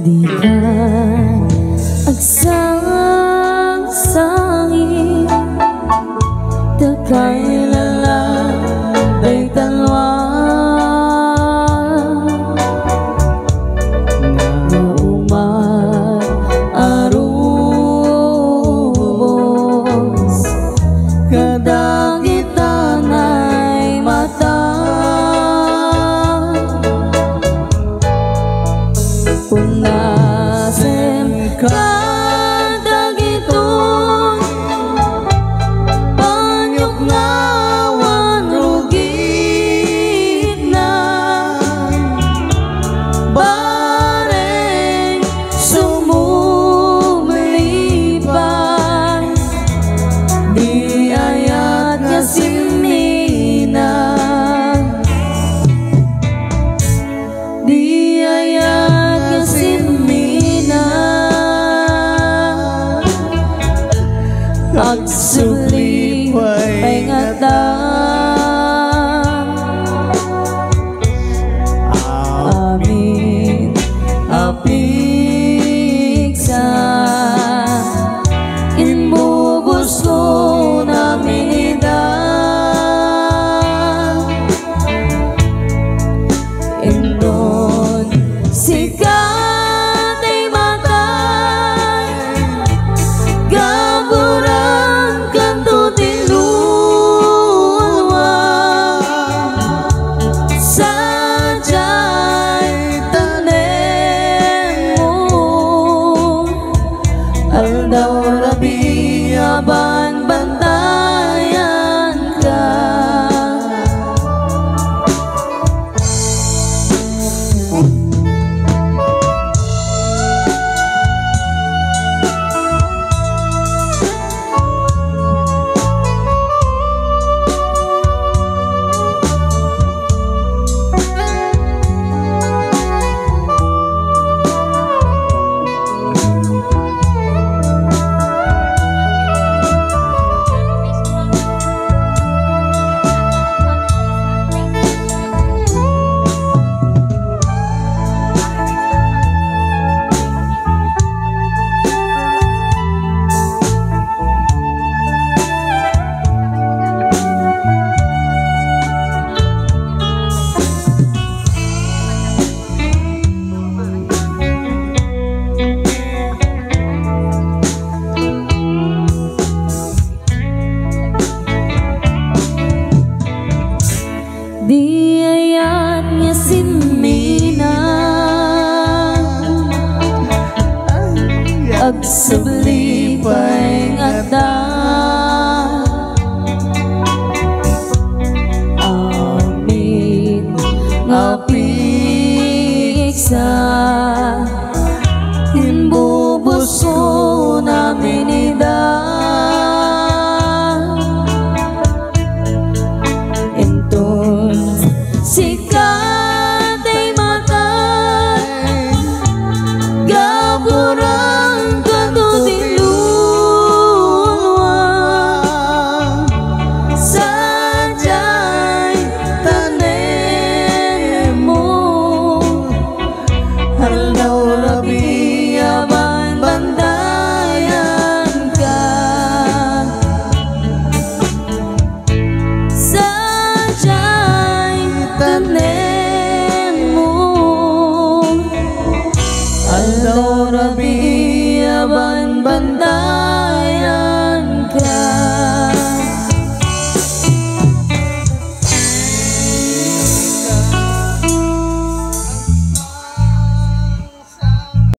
Di ka agsasangi Takay lalabay talwa Nga umar arubos Kadagitan ay mata Punasen kadagiton Panyok lawan rugit na Bareng sumumlipan Di ayat nga sinina Di ayat Agsuli pengatang Amin apiksa Inbubos ko namin idang Indon sikat ay matay Gaburan kanto tilulwa Sadyay tanem mo Aldaw rabi aban bantayan ka Di ayat nga sinmina Agsabli pangata Amin apiksa Inbubos ko namin ida